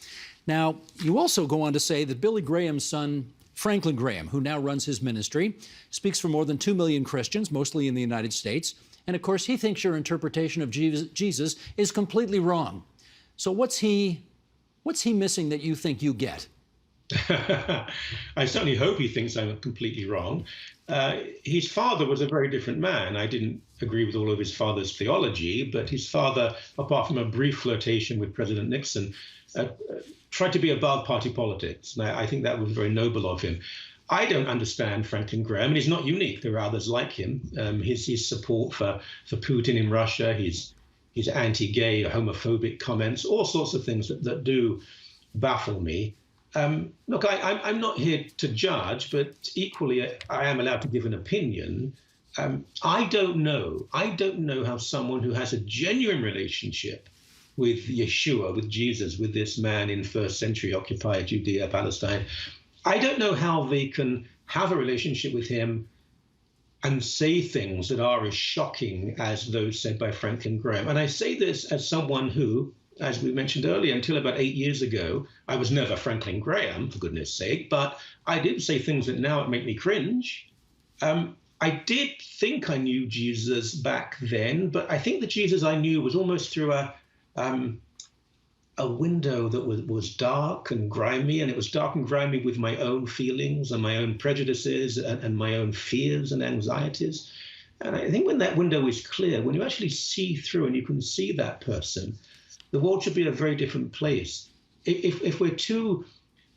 Now, you also go on to say that Billy Graham's son, Franklin Graham, who now runs his ministry, speaks for more than 2 million Christians, mostly in the United States. And of course, he thinks your interpretation of Jesus is completely wrong. So what's he missing that you think you get? I certainly hope he thinks I'm completely wrong. His father was a very different man. I didn't agree with all of his father's theology, but his father, apart from a brief flirtation with President Nixon, tried to be above party politics. And I think that was very noble of him. I don't understand Franklin Graham, and he's not unique. There are others like him. His support for Putin in Russia, his anti-gay, homophobic comments, all sorts of things that do baffle me. Look, I'm not here to judge, but equally I am allowed to give an opinion. I don't know how someone who has a genuine relationship with Yeshua, with Jesus, with this man in first century occupied Judea, Palestine, I don't know how they can have a relationship with him and say things that are as shocking as those said by Franklin Graham. And I say this as someone who, as we mentioned earlier, until about 8 years ago, I was never Franklin Graham, for goodness sake, but I did say things that now make me cringe. I did think I knew Jesus back then, but I think the Jesus I knew was almost through a window that was dark and grimy, and it was dark and grimy with my own feelings and my own prejudices and my own fears and anxieties. And I think when that window is clear, when you actually see through and you can see that person, the world should be a very different place. If we're too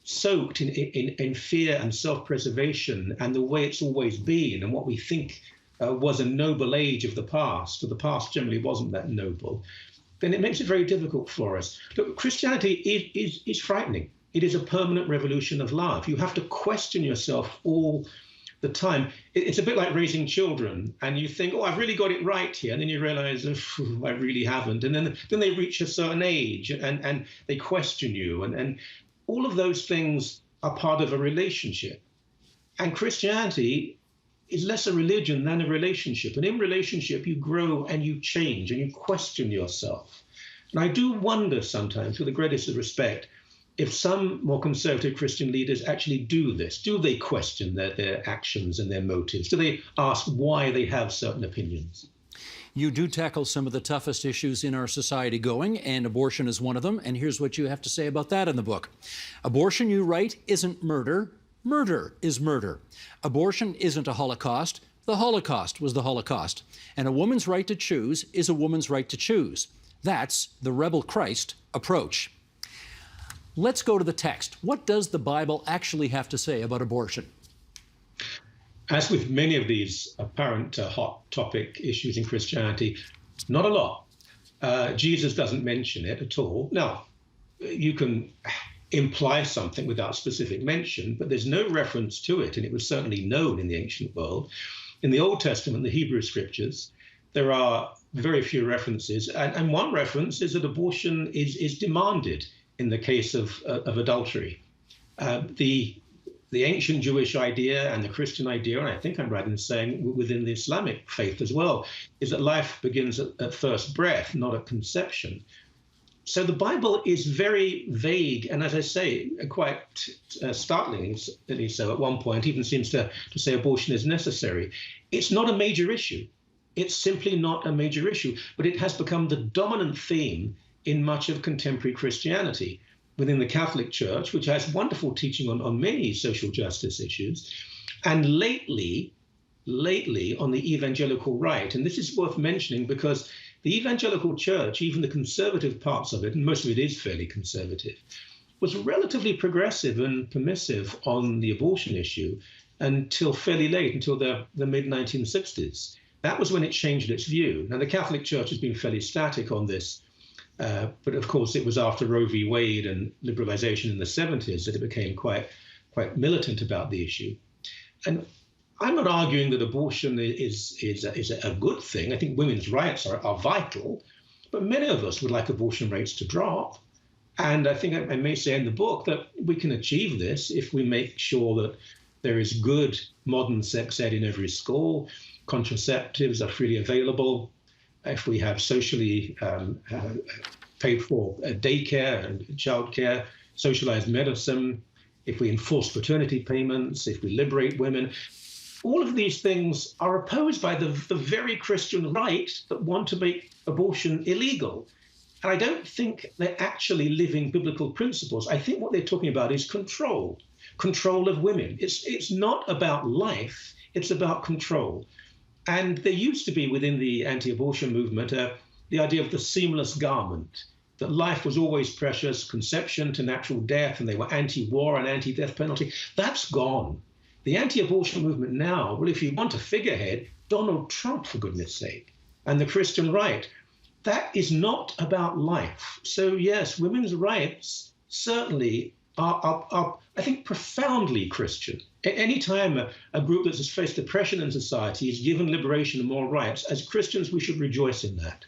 soaked in fear and self-preservation and the way it's always been and what we think was a noble age of the past, or the past generally wasn't that noble, then it makes it very difficult for us. Look, Christianity is frightening. It is a permanent revolution of love. You have to question yourself all the time. It's a bit like raising children, and you think, oh, I've really got it right here, and then you realize, I really haven't. And then they reach a certain age, and they question you, and all of those things are part of a relationship. And Christianity is less a religion than a relationship. And in relationship, you grow and you change and you question yourself. And I do wonder sometimes, with the greatest of respect, if some more conservative Christian leaders actually do this. Do they question their actions and their motives? Do they ask why they have certain opinions? You do tackle some of the toughest issues in our society going, and abortion is one of them. And here's what you have to say about that in the book. Abortion, you write, isn't murder. Murder is murder. Abortion isn't a Holocaust. The Holocaust was the Holocaust. And a woman's right to choose is a woman's right to choose. That's the Rebel Christ approach. Let's go to the text. What does the Bible actually have to say about abortion? As with many of these apparent hot topic issues in Christianity, not a lot. Jesus doesn't mention it at all. Now, you can imply something without specific mention, but there's no reference to it, and it was certainly known in the ancient world. In the Old Testament, the Hebrew Scriptures, there are very few references, and one reference is that abortion is demanded in the case of adultery. The ancient Jewish idea and the Christian idea, and I think I'm right in saying within the Islamic faith as well, is that life begins at first breath, not at conception. So the Bible is very vague, and as I say, quite startlingly so at one point, even seems to say abortion is necessary. It's not a major issue. It's simply not a major issue, but it has become the dominant theme in much of contemporary Christianity. Within the Catholic Church, which has wonderful teaching on many social justice issues, and lately on the evangelical right. And this is worth mentioning because the evangelical church, even the conservative parts of it, and most of it is fairly conservative, was relatively progressive and permissive on the abortion issue until fairly late, until the mid-1960s. That was when it changed its view. Now, the Catholic Church has been fairly static on this, but of course it was after Roe v. Wade and liberalization in the 70s that it became quite militant about the issue. And I'm not arguing that abortion is a good thing. I think women's rights are vital, but many of us would like abortion rates to drop. And I think I may say in the book that we can achieve this if we make sure that there is good modern sex ed in every school, contraceptives are freely available, if we have socially paid for daycare and childcare, socialized medicine, if we enforce paternity payments, if we liberate women. All of these things are opposed by the very Christian right that want to make abortion illegal. And I don't think they're actually living biblical principles. I think what they're talking about is control of women. It's not about life, it's about control. And there used to be within the anti-abortion movement the idea of the seamless garment, that life was always precious, conception to natural death, and they were anti-war and anti-death penalty. That's gone. The anti-abortion movement now, well, if you want a figurehead, Donald Trump, for goodness sake, and the Christian right, that is not about life. So yes, women's rights certainly are I think, profoundly Christian. Anytime a group that has faced oppression in society is given liberation and more rights, as Christians, we should rejoice in that.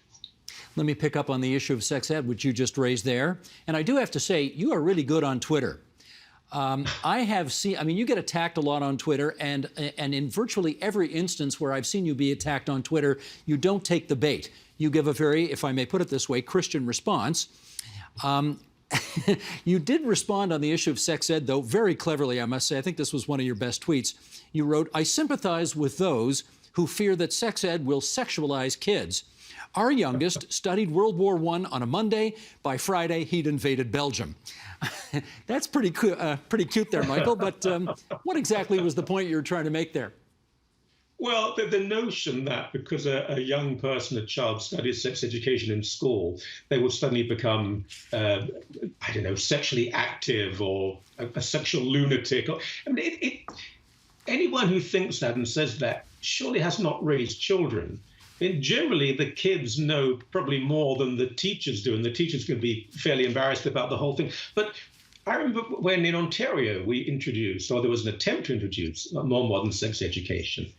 Let me pick up on the issue of sex ed, which you just raised there. And I do have to say, you are really good on Twitter. I have seen, I mean, you get attacked a lot on Twitter, and in virtually every instance where I've seen you be attacked on Twitter, you don't take the bait. You give a very, if I may put it this way, Christian response. You did respond on the issue of sex ed, though, very cleverly, I must say. I think this was one of your best tweets. You wrote, "I sympathize with those who fear that sex ed will sexualize kids. Our youngest studied World War I on a Monday. By Friday, he'd invaded Belgium." That's pretty cute there, Michael, but what exactly was the point you were trying to make there? Well, the notion that because a young person, a child, studies sex education in school, they will suddenly become, I don't know, sexually active or a sexual lunatic. I mean, anyone who thinks that and says that surely has not raised children. I mean, generally, the kids know probably more than the teachers do, and the teachers can be fairly embarrassed about the whole thing. But I remember when in Ontario we introduced, or there was an attempt to introduce, more modern sex education.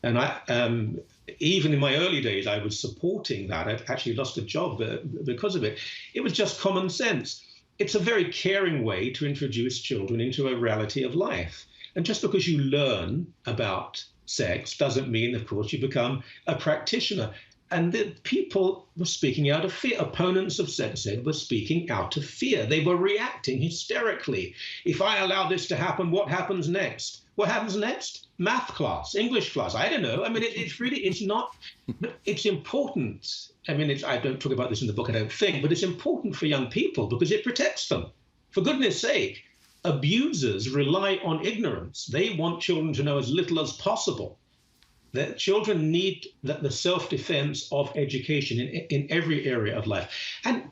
And even in my early days, I was supporting that. I'd actually lost a job because of it. It was just common sense. It's a very caring way to introduce children into a reality of life. And just because you learn about sex doesn't mean, of course, you become a practitioner. And the people were speaking out of fear. Opponents of sex ed were speaking out of fear. They were reacting hysterically. If I allow this to happen, what happens next? What happens next? Math class, English class. I don't know. I mean, it's not, it's important. I mean, I don't talk about this in the book, I don't think, but it's important for young people because it protects them. For goodness sake, abusers rely on ignorance. They want children to know as little as possible. That children need the self-defense of education in every area of life. And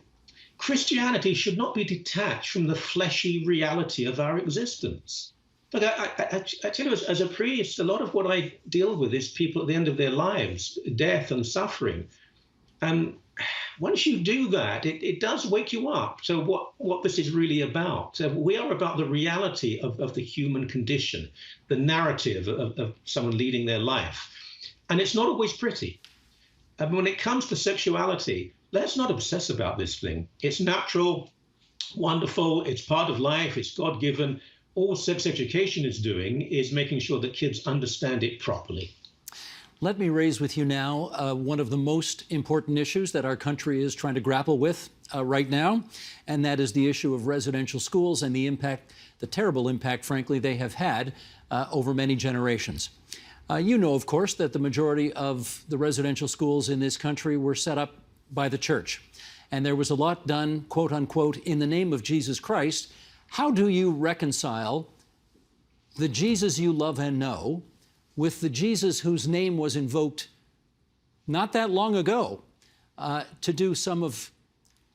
Christianity should not be detached from the fleshy reality of our existence. But I tell you, as a priest, a lot of what I deal with is people at the end of their lives, death and suffering. And once you do that, it does wake you up to what this is really about. We are about the reality of the human condition, the narrative of someone leading their life. And it's not always pretty. And when it comes to sexuality, let's not obsess about this thing. It's natural, wonderful, it's part of life, it's God-given. All sex education is doing is making sure that kids understand it properly. Let me raise with you now one of the most important issues that our country is trying to grapple with right now, and that is the issue of residential schools and the impact, the terrible impact, frankly, they have had over many generations. You know, of course, that the majority of the residential schools in this country were set up by the church, and there was a lot done, quote unquote, in the name of Jesus Christ. How do you reconcile the Jesus you love and know with the Jesus whose name was invoked not that long ago to do some of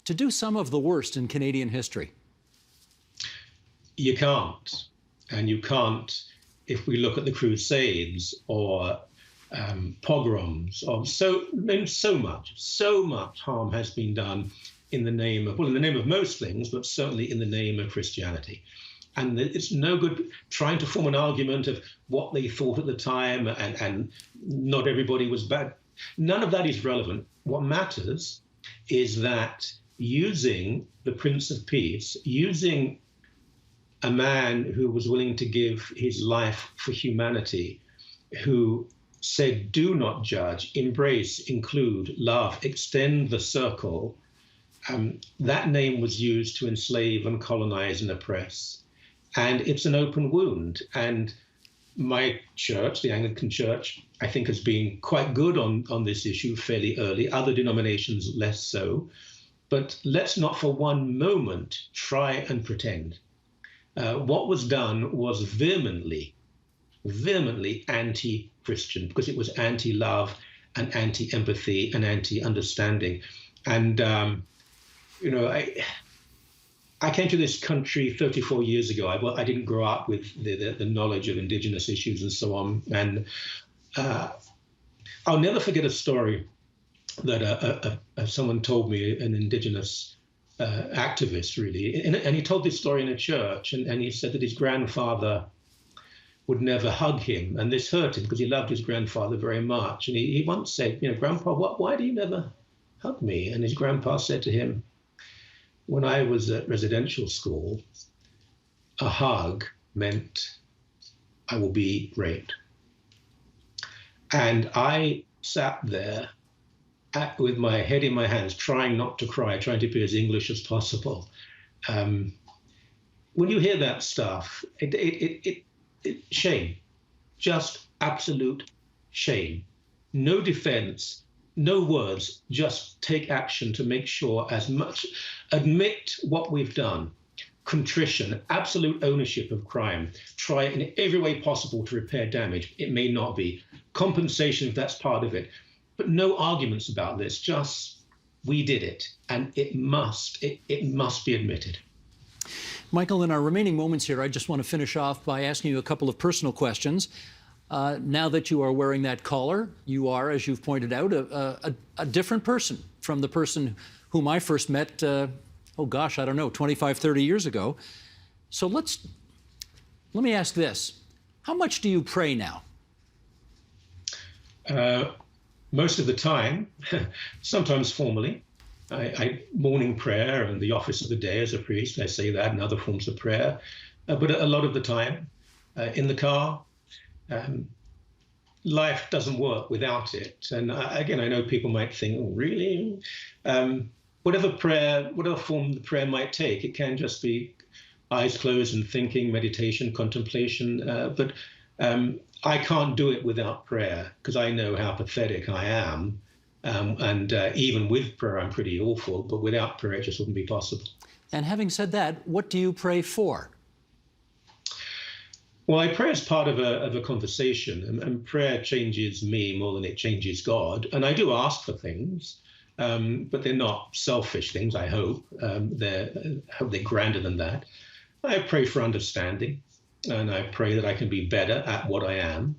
the worst in Canadian history? You can't, and you can't if we look at the Crusades or pogroms, or so much harm has been done in the name of most things, but certainly in the name of Christianity. And it's no good trying to form an argument of what they thought at the time and not everybody was bad. None of that is relevant. What matters is that using the Prince of Peace, using a man who was willing to give his life for humanity, who said, do not judge, embrace, include, love, extend the circle, that name was used to enslave and colonize and oppress. And it's an open wound. And my church, the Anglican Church, I think has been quite good on this issue fairly early, other denominations less so. But let's not for one moment try and pretend. What was done was vehemently anti-Christian, because it was anti-love and anti-empathy and anti-understanding. And, you know, I came to this country 34 years ago. I didn't grow up with the knowledge of Indigenous issues and so on. And I'll never forget a story that someone told me, an Indigenous activist, really. And he told this story in a church, and he said that his grandfather would never hug him. And this hurt him because he loved his grandfather very much. And he once said, you know, Grandpa, why do you never hug me? And his grandpa said to him, when I was at residential school, a hug meant I will be raped. And I sat there with my head in my hands, trying not to cry, trying to be as English as possible. When you hear that stuff, shame, just absolute shame. No defense, no words, just take action to make sure as much, admit what we've done, contrition, absolute ownership of crime, try in every way possible to repair damage. It may not be. Compensation, if that's part of it. But no arguments about this, just we did it, and it must be admitted. Michael, in our remaining moments here, I just want to finish off by asking you a couple of personal questions. Now that you are wearing that collar, you are, as you've pointed out, a different person from the person whom I first met, 25, 30 years ago. So let me ask this. How much do you pray now? Most of the time, sometimes formally. Morning prayer and the office of the day as a priest, I say that, and other forms of prayer. But a lot of the time, in the car, life doesn't work without it. And again, I know people might think, oh, really? Whatever form the prayer might take, it can just be eyes closed and thinking, meditation, contemplation. But I can't do it without prayer because I know how pathetic I am. And even with prayer, I'm pretty awful. But without prayer, it just wouldn't be possible. And having said that, what do you pray for? Well, I pray as part of a conversation, and prayer changes me more than it changes God. And I do ask for things, but they're not selfish things, I hope. They're grander than that. I pray for understanding, and I pray that I can be better at what I am,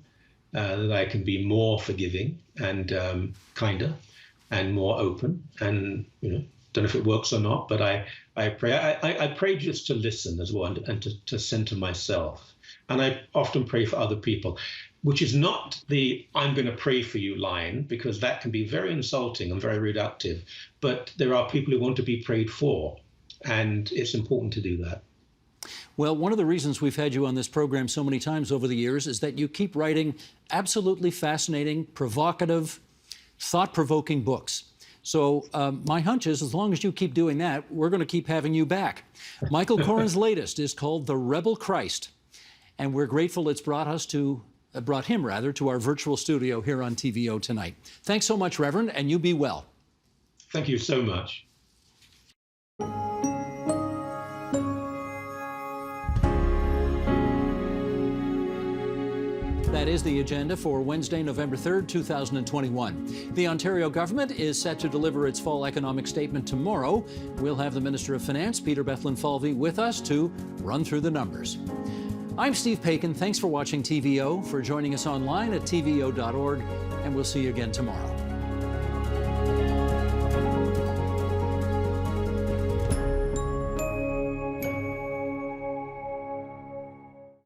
that I can be more forgiving and kinder and more open. And, don't know if it works or not, but I pray. I pray just to listen as well and to center myself. And I often pray for other people, which is not the "I'm going to pray for you" line, because that can be very insulting and very reductive. But there are people who want to be prayed for, and it's important to do that. Well, one of the reasons we've had you on this program so many times over the years is that you keep writing absolutely fascinating, provocative, thought-provoking books. So my hunch is, as long as you keep doing that, we're going to keep having you back. Michael Coren's latest is called The Rebel Christ. And we're grateful it's brought him to our virtual studio here on TVO tonight. Thanks so much, Reverend, and you be well. Thank you so much. That is the agenda for Wednesday, November 3rd, 2021. The Ontario government is set to deliver its fall economic statement tomorrow. We'll have the Minister of Finance, Peter Bethlenfalvy, with us to run through the numbers. I'm Steve Paikin. Thanks for watching TVO, for joining us online at tvo.org, and we'll see you again tomorrow.